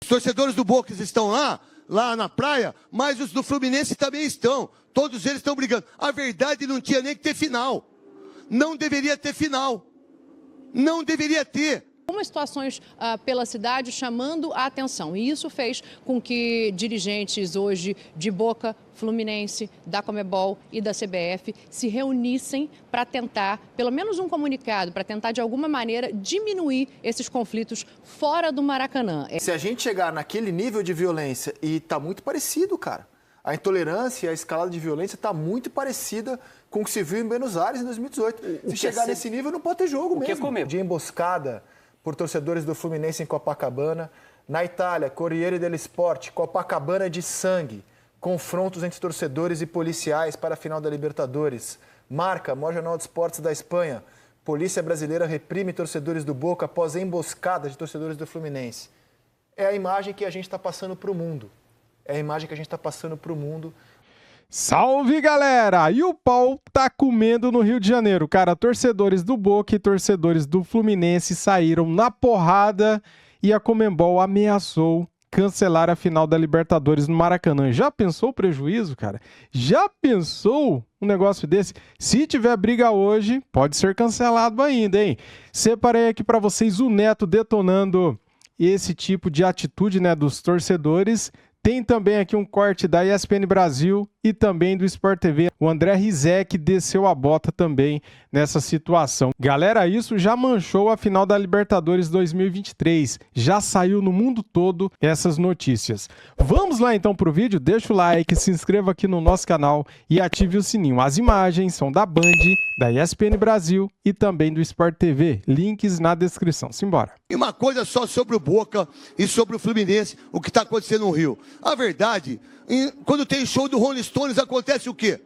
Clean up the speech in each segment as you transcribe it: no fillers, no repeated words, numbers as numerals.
Os torcedores do Boca estão lá na praia, mas os do Fluminense também estão. Todos eles estão brigando. A verdade não tinha nem que ter final. Não deveria ter final. Não deveria ter. Algumas situações pela cidade chamando a atenção. E isso fez com que dirigentes hoje de Boca, Fluminense, da Conmebol e da CBF se reunissem para tentar, pelo menos um comunicado, para tentar de alguma maneira diminuir esses conflitos fora do Maracanã. Se a gente chegar naquele nível de violência, e está muito parecido, cara. A intolerância e a escalada de violência está muito parecida com o que se viu em Buenos Aires em 2018. Se chegar nesse nível, não pode ter jogo mesmo. De emboscada por torcedores do Fluminense em Copacabana. Na Itália, Corriere dello Sport, Copacabana de sangue. Confrontos entre torcedores e policiais para a final da Libertadores. Marca, maior jornal de esportes da Espanha. Polícia brasileira reprime torcedores do Boca após emboscada de torcedores do Fluminense. É a imagem que a gente está passando para o mundo. É a imagem que a gente está passando para o mundo. Salve, galera! E o pau tá comendo no Rio de Janeiro. Cara, torcedores do Boca e torcedores do Fluminense saíram na porrada e a Conmebol ameaçou cancelar a final da Libertadores no Maracanã. Já pensou o prejuízo, cara? Já pensou um negócio desse? Se tiver briga hoje, pode ser cancelado ainda, hein? Separei aqui para vocês o Neto detonando esse tipo de atitude, né, dos torcedores. Tem também aqui um corte da ESPN Brasil e também do Sport TV. O André Rizek desceu a bota também nessa situação. Galera, isso já manchou a final da Libertadores 2023. Já saiu no mundo todo essas notícias. Vamos lá então pro vídeo? Deixa o like, se inscreva aqui no nosso canal e ative o sininho. As imagens são da Band, da ESPN Brasil e também do Sport TV. Links na descrição. Simbora. E uma coisa só sobre o Boca e sobre o Fluminense, o que está acontecendo no Rio. A verdade, quando tem show do Rolling Stones, acontece o quê?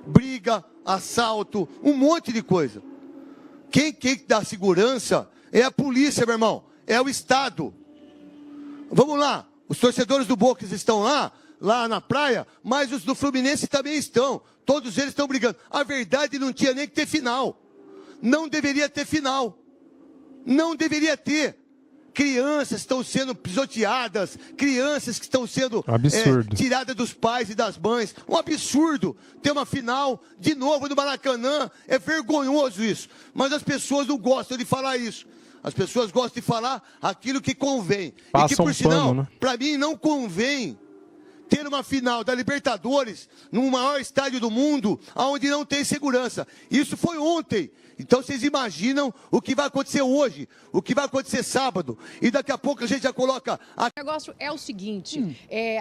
Briga, assalto, um monte de coisa. Quem dá segurança é a polícia, meu irmão. É o Estado. Vamos lá. Os torcedores do Boca estão lá na praia, mas os do Fluminense também estão. Todos eles estão brigando. A verdade não tinha nem que ter final. Não deveria ter final. Não deveria ter. Crianças estão sendo pisoteadas, crianças que estão sendo tiradas dos pais e das mães. Um absurdo ter uma final de novo no Maracanã. É vergonhoso isso. Mas as pessoas não gostam de falar isso. As pessoas gostam de falar aquilo que convém. E que, por sinal, para mim não convém ter uma final da Libertadores no maior estádio do mundo, onde não tem segurança. Isso foi ontem. Então vocês imaginam o que vai acontecer hoje, o que vai acontecer sábado, e daqui a pouco a gente já coloca... O negócio é o seguinte,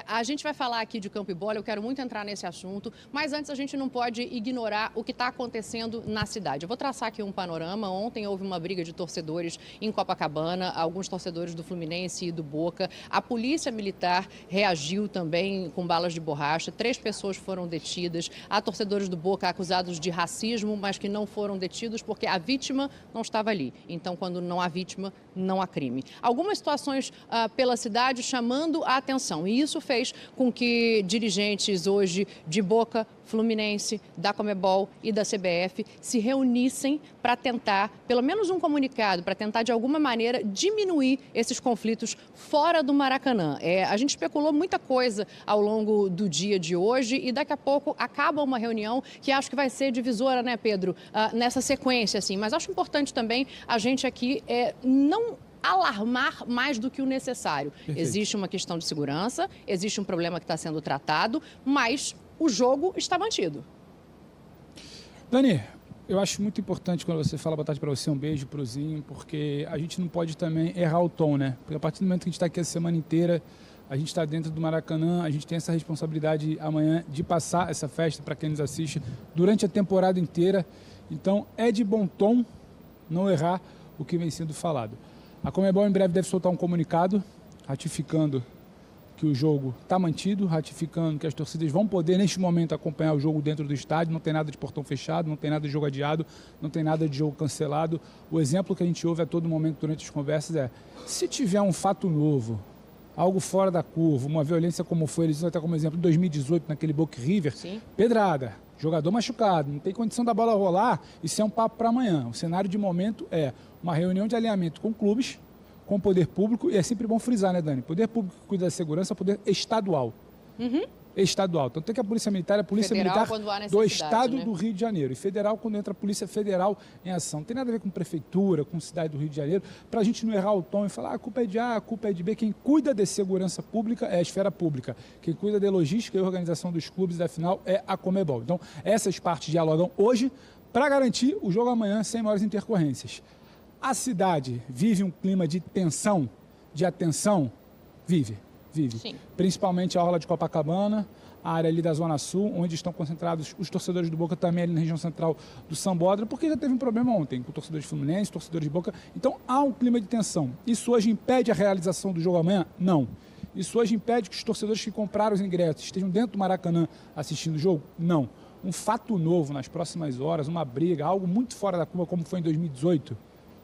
a gente vai falar aqui de campo e bola, eu quero muito entrar nesse assunto, mas antes a gente não pode ignorar o que está acontecendo na cidade. Eu vou traçar aqui um panorama. Ontem houve uma briga de torcedores em Copacabana, alguns torcedores do Fluminense e do Boca. A polícia militar reagiu também com balas de borracha, 3 pessoas foram detidas. Há torcedores do Boca acusados de racismo, mas que não foram detidos porque a vítima não estava ali. Então, quando não há vítima, não há crime. Algumas situações pela cidade chamando a atenção. E isso fez com que dirigentes hoje de Boca, Fluminense, da Conmebol e da CBF se reunissem para tentar, pelo menos um comunicado, para tentar de alguma maneira diminuir esses conflitos fora do Maracanã. A gente especulou muita coisa ao longo do dia de hoje e daqui a pouco acaba uma reunião que acho que vai ser divisora, né, Pedro, nessa sequência, assim. Mas acho importante também a gente aqui não alarmar mais do que o necessário. Perfeito. Existe uma questão de segurança, existe um problema que está sendo tratado, mas o jogo está mantido. Dani, eu acho muito importante quando você fala boa tarde para você, um beijo pro Zinho, porque a gente não pode também errar o tom, né? Porque a partir do momento que a gente está aqui a semana inteira, a gente está dentro do Maracanã, a gente tem essa responsabilidade amanhã de passar essa festa para quem nos assiste durante a temporada inteira. Então, é de bom tom não errar o que vem sendo falado. A Conmebol em breve deve soltar um comunicado ratificando que o jogo está mantido, ratificando que as torcidas vão poder, neste momento, acompanhar o jogo dentro do estádio. Não tem nada de portão fechado, não tem nada de jogo adiado, não tem nada de jogo cancelado. O exemplo que a gente ouve a todo momento durante as conversas é: se tiver um fato novo, algo fora da curva, uma violência como foi, eles usam até como exemplo, em 2018, naquele Boca River, sim, pedrada, jogador machucado, não tem condição da bola rolar, isso é um papo para amanhã. O cenário de momento é uma reunião de alinhamento com clubes, com o poder público, e é sempre bom frisar, né, Dani? Poder público que cuida da segurança é o poder estadual. Estadual. Então tem que a Polícia Militar é a Polícia Federal, Militar do Estado, né, do Rio de Janeiro. E federal quando entra a Polícia Federal em ação. Não tem nada a ver com prefeitura, com cidade do Rio de Janeiro, para a gente não errar o tom e falar a culpa é de A, a culpa é de B. Quem cuida de segurança pública é a esfera pública. Quem cuida de logística e organização dos clubes da final é a Conmebol. Então essas partes dialogam hoje para garantir o jogo amanhã sem maiores intercorrências. A cidade vive um clima de tensão, de atenção? Vive. Sim. Principalmente a orla de Copacabana, a área ali da Zona Sul, onde estão concentrados os torcedores do Boca também ali na região central do Sambódromo, porque já teve um problema ontem com torcedores Fluminense, torcedores de Boca. Então há um clima de tensão. Isso hoje impede a realização do jogo amanhã? Não. Isso hoje impede que os torcedores que compraram os ingressos estejam dentro do Maracanã assistindo o jogo? Não. Um fato novo nas próximas horas, uma briga, algo muito fora da curva, como foi em 2018,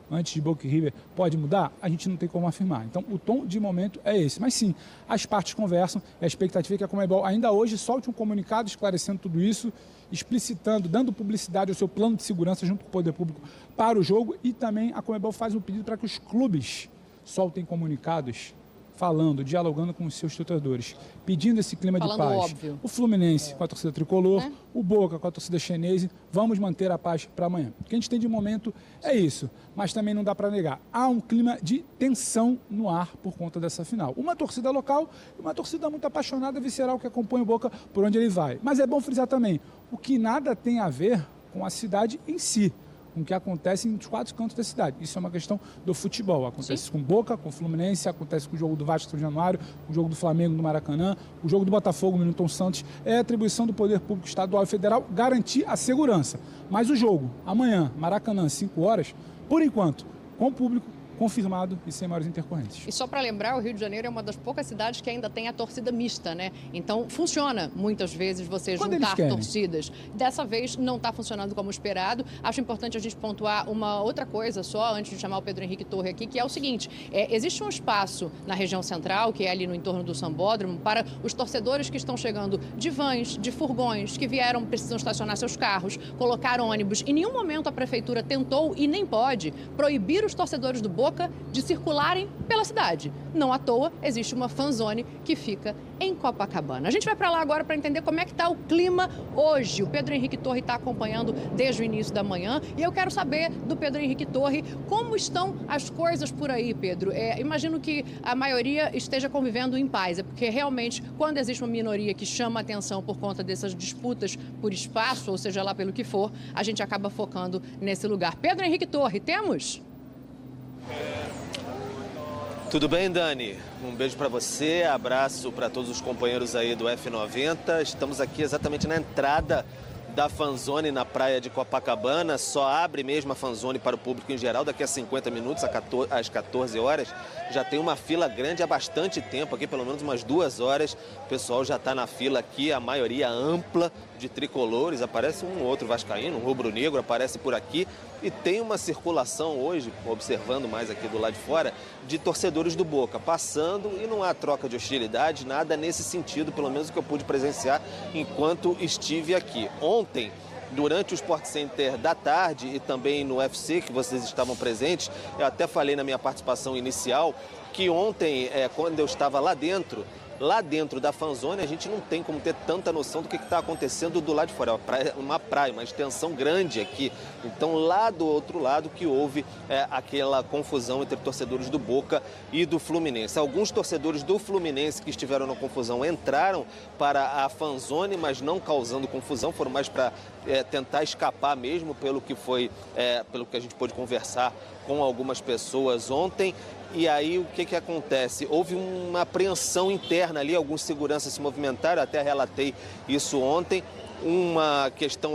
antes de Boca e River, pode mudar? A gente não tem como afirmar. Então, o tom de momento é esse. Mas sim, as partes conversam. A expectativa é que a Conmebol ainda hoje solte um comunicado esclarecendo tudo isso, explicitando, dando publicidade ao seu plano de segurança junto com o poder público para o jogo. E também a Conmebol faz um pedido para que os clubes soltem comunicados falando, dialogando com os seus torcedores, pedindo esse clima de paz. Óbvio. O Fluminense com a torcida tricolor, o Boca com a torcida chinesa, vamos manter a paz para amanhã. O que a gente tem de momento é isso, mas também não dá para negar. Há um clima de tensão no ar por conta dessa final. Uma torcida local e uma torcida muito apaixonada, visceral, que acompanha o Boca por onde ele vai. Mas é bom frisar também, o que nada tem a ver com a cidade em si, com o que acontece nos 4 cantos da cidade. Isso é uma questão do futebol. Acontece com Boca, com Fluminense, acontece com o jogo do Vasco São Januário, o jogo do Flamengo no Maracanã, o jogo do Botafogo no Newton Santos. É atribuição do poder público estadual e federal garantir a segurança. Mas o jogo, amanhã, Maracanã, 5 horas, por enquanto, com o público confirmado e sem maiores intercorrências. E só para lembrar, o Rio de Janeiro é uma das poucas cidades que ainda tem a torcida mista, né? Então, funciona muitas vezes você juntar torcidas. Dessa vez, não está funcionando como esperado. Acho importante a gente pontuar uma outra coisa só, antes de chamar o Pedro Henrique Torre aqui, que é o seguinte, existe um espaço na região central, que é ali no entorno do Sambódromo, para os torcedores que estão chegando de vans, de furgões, que vieram, precisam estacionar seus carros, colocar ônibus. Em nenhum momento a prefeitura tentou, e nem pode, proibir os torcedores do Boca de circularem pela cidade. Não à toa, existe uma fanzone que fica em Copacabana. A gente vai para lá agora para entender como é que está o clima hoje. O Pedro Henrique Torre está acompanhando desde o início da manhã e eu quero saber do Pedro Henrique Torre como estão as coisas por aí, Pedro. Imagino que a maioria esteja convivendo em paz, porque realmente quando existe uma minoria que chama atenção por conta dessas disputas por espaço, ou seja lá pelo que for, a gente acaba focando nesse lugar. Pedro Henrique Torre, temos? Tudo bem, Dani? Um beijo para você, abraço para todos os companheiros aí do F90. Estamos aqui exatamente na entrada da fanzone na praia de Copacabana. Só abre mesmo a fanzone para o público em geral daqui a 50 minutos, às 14 horas. Já tem uma fila grande há bastante tempo aqui, pelo menos umas 2 horas. O pessoal já está na fila aqui, a maioria ampla de tricolores. Aparece um outro vascaíno, um rubro-negro, aparece por aqui. E tem uma circulação hoje, observando mais aqui do lado de fora, de torcedores do Boca, passando e não há troca de hostilidade, nada nesse sentido, pelo menos o que eu pude presenciar enquanto estive aqui. Ontem, durante o Sport Center da tarde e também no UFC, que vocês estavam presentes, eu até falei na minha participação inicial que ontem, quando eu estava lá dentro da fanzone, a gente não tem como ter tanta noção do que está acontecendo do lado de fora. É uma praia, uma extensão grande aqui. Então, lá do outro lado que houve aquela confusão entre torcedores do Boca e do Fluminense. Alguns torcedores do Fluminense que estiveram na confusão entraram para a fanzone, mas não causando confusão, foram mais para tentar escapar mesmo, pelo que a gente pôde conversar com algumas pessoas ontem. E aí o que acontece? Houve uma apreensão interna ali, alguns seguranças se movimentaram, até relatei isso ontem. Uma questão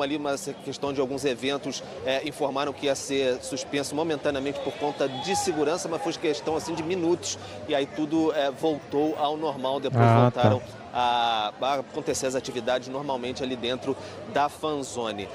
de alguns eventos informaram que ia ser suspenso momentaneamente por conta de segurança, mas foi questão assim de minutos e aí tudo voltou ao normal, depois voltaram a acontecer as atividades normalmente ali dentro da fanzone.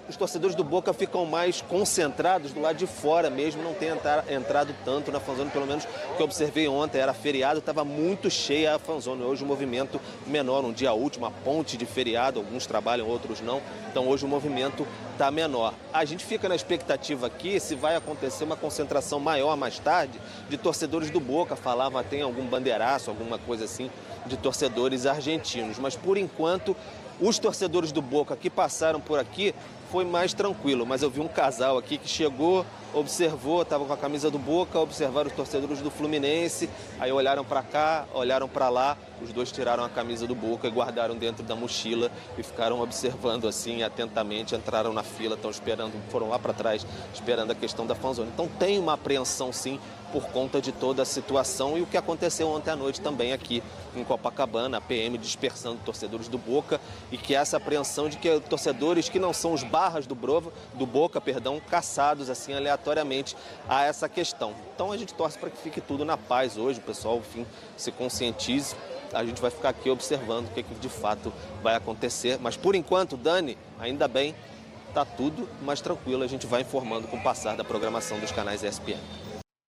Os torcedores do Boca ficam mais concentrados do lado de fora mesmo, não tem entrado tanto na fanzone, pelo menos o que eu observei ontem, era feriado, estava muito cheia a fanzone. Hoje o movimento menor, um dia último, a ponte de feriado, alguns trabalham, outros não. Então hoje o movimento está menor. A gente fica na expectativa aqui se vai acontecer uma concentração maior mais tarde de torcedores do Boca. Falava, tem algum bandeiraço, alguma coisa assim, de torcedores argentinos. Mas por enquanto, os torcedores do Boca que passaram por aqui foi mais tranquilo. Mas eu vi um casal aqui que chegou, observou, estava com a camisa do Boca, observaram os torcedores do Fluminense, aí olharam para cá, olharam para lá, os dois tiraram a camisa do Boca e guardaram dentro da mochila e ficaram observando assim atentamente, entraram na fila, estão esperando, foram lá para trás, esperando a questão da fanzone. Então tem uma apreensão sim por conta de toda a situação e o que aconteceu ontem à noite também aqui em Copacabana, a PM dispersando torcedores do Boca e que essa apreensão de que torcedores que não são os barras do Boca, caçados assim aleatoriamente a essa questão. Então a gente torce para que fique tudo na paz hoje, o pessoal, enfim, se conscientize. A gente vai ficar aqui observando o que de fato vai acontecer. Mas por enquanto, Dani, ainda bem, está tudo mais tranquilo. A gente vai informando com o passar da programação dos canais ESPN.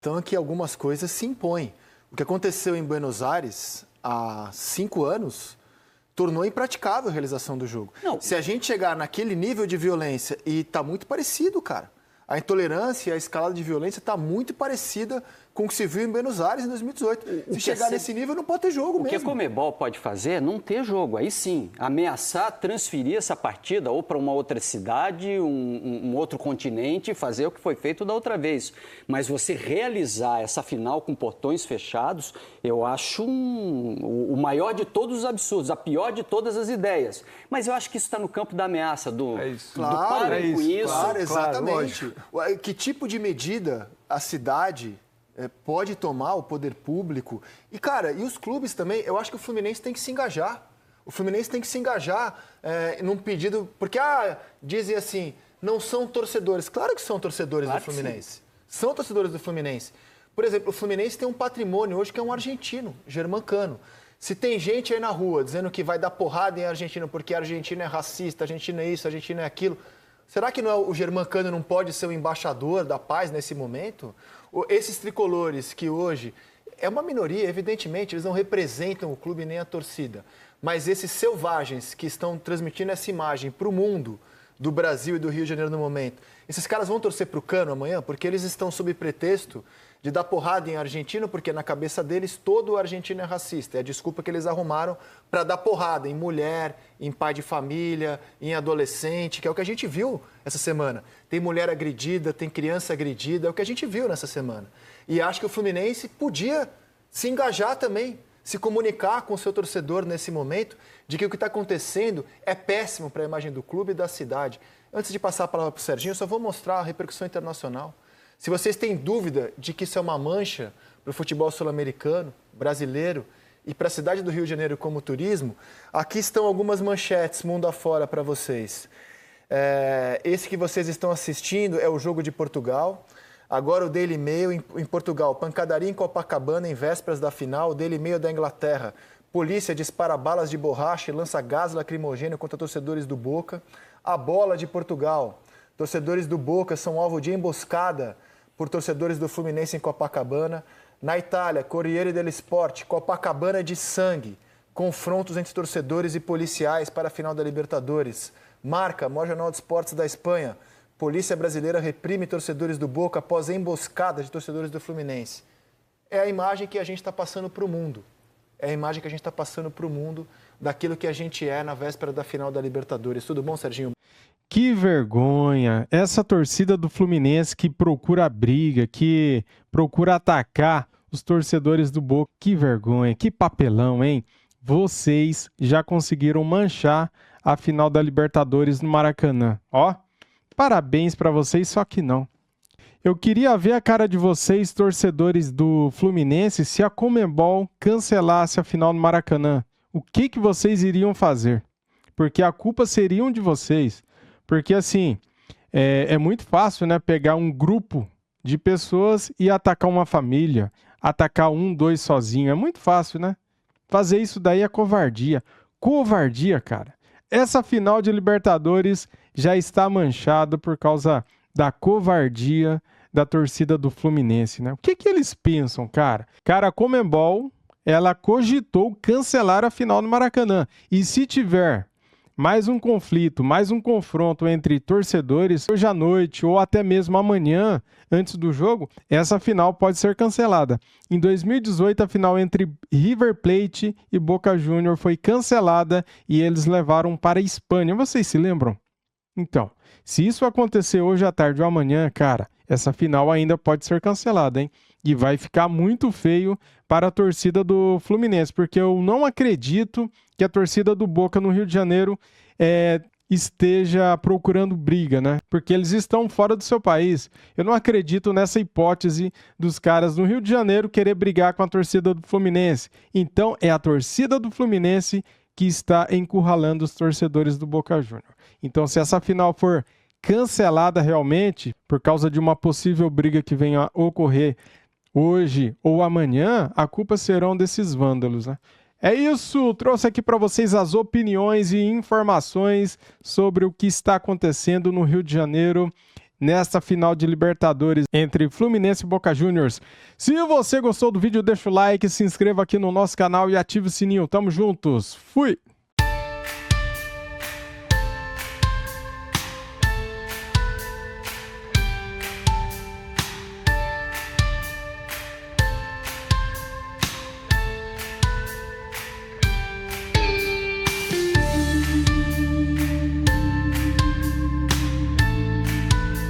Então aqui algumas coisas se impõem. O que aconteceu em Buenos Aires há 5 anos tornou impraticável a realização do jogo. Não. Se a gente chegar naquele nível de violência, e está muito parecido, cara. A intolerância e a escalada de violência está muito parecida com o que se viu em Buenos Aires em 2018. Se chegar nesse nível, não pode ter jogo mesmo. O que a Conmebol pode fazer é não ter jogo. Aí sim, ameaçar transferir essa partida ou para uma outra cidade, um outro continente, fazer o que foi feito da outra vez. Mas você realizar essa final com portões fechados, eu acho o maior de todos os absurdos, a pior de todas as ideias. Mas eu acho que isso está no campo da ameaça, do parem com isso. Claro, exatamente. Claro, que tipo de medida a cidade pode tomar, o poder público? E, cara, e os clubes também? Eu acho que o Fluminense tem que se engajar. O Fluminense tem que se engajar num pedido... Porque, dizem assim, não são torcedores. Claro que são torcedores do Fluminense. São torcedores do Fluminense. Por exemplo, o Fluminense tem um patrimônio hoje que é um argentino, Germancano. Se tem gente aí na rua dizendo que vai dar porrada em argentino porque a Argentina é racista, a Argentina é isso, a Argentina é aquilo... Será que o Germancano não pode ser o embaixador da paz nesse momento? Esses tricolores que hoje é uma minoria, evidentemente, eles não representam o clube nem a torcida. Mas esses selvagens que estão transmitindo essa imagem para o mundo do Brasil e do Rio de Janeiro no momento, esses caras vão torcer para o Cano amanhã porque eles estão sob pretexto de dar porrada em argentino, porque na cabeça deles todo argentino é racista. É a desculpa que eles arrumaram para dar porrada em mulher, em pai de família, em adolescente, que é o que a gente viu essa semana. Tem mulher agredida, tem criança agredida, é o que a gente viu nessa semana. E acho que o Fluminense podia se engajar também, se comunicar com o seu torcedor nesse momento, de que o que está acontecendo é péssimo para a imagem do clube e da cidade. Antes de passar a palavra para o Serginho, eu só vou mostrar a repercussão internacional. Se vocês têm dúvida de que isso é uma mancha para o futebol sul-americano, brasileiro e para a cidade do Rio de Janeiro como turismo, aqui estão algumas manchetes mundo afora para vocês. Esse que vocês estão assistindo é o jogo de Portugal. Agora o Daily Mail em Portugal. Pancadaria em Copacabana em vésperas da final. O Daily Mail da Inglaterra. Polícia dispara balas de borracha e lança gás lacrimogêneo contra torcedores do Boca. A Bola de Portugal. Torcedores do Boca são alvo de emboscada por torcedores do Fluminense em Copacabana. Na Itália, Corriere dello Sport, Copacabana de sangue. Confrontos entre torcedores e policiais para a final da Libertadores. Marca, maior jornal de esportes da Espanha. Polícia brasileira reprime torcedores do Boca após emboscada de torcedores do Fluminense. É a imagem que a gente está passando para o mundo. É a imagem que a gente está passando para o mundo daquilo que a gente é na véspera da final da Libertadores. Tudo bom, Serginho? Que vergonha! Essa torcida do Fluminense que procura briga, que procura atacar os torcedores do Boca. Que vergonha, que papelão, hein? Vocês já conseguiram manchar a final da Libertadores no Maracanã. Ó, parabéns pra vocês, só que não. Eu queria ver a cara de vocês, torcedores do Fluminense, se a Conmebol cancelasse a final no Maracanã. O que vocês iriam fazer? Porque a culpa seria de vocês. Porque, assim, é muito fácil, né, pegar um grupo de pessoas e atacar uma família, atacar 1, 2 sozinho. É muito fácil, né? Fazer isso daí é covardia. Covardia, cara. Essa final de Libertadores já está manchada por causa da covardia da torcida do Fluminense, né? O que eles pensam, cara? Cara, a Conmebol, ela cogitou cancelar a final do Maracanã. E se tiver mais um conflito, mais um confronto entre torcedores, hoje à noite ou até mesmo amanhã, antes do jogo, essa final pode ser cancelada. Em 2018, a final entre River Plate e Boca Juniors foi cancelada e eles levaram para a Espanha. Vocês se lembram? Então, se isso acontecer hoje à tarde ou amanhã, cara, essa final ainda pode ser cancelada, hein? E vai ficar muito feio para a torcida do Fluminense, porque eu não acredito que a torcida do Boca no Rio de Janeiro esteja procurando briga, né? Porque eles estão fora do seu país. Eu não acredito nessa hipótese dos caras no Rio de Janeiro querer brigar com a torcida do Fluminense. Então, é a torcida do Fluminense que está encurralando os torcedores do Boca Juniors. Então, se essa final for cancelada realmente, por causa de uma possível briga que venha a ocorrer hoje ou amanhã, a culpa serão desses vândalos, né? É isso, trouxe aqui para vocês as opiniões e informações sobre o que está acontecendo no Rio de Janeiro nesta final de Libertadores entre Fluminense e Boca Juniors. Se você gostou do vídeo, deixa o like, se inscreva aqui no nosso canal e ative o sininho. Tamo juntos, fui!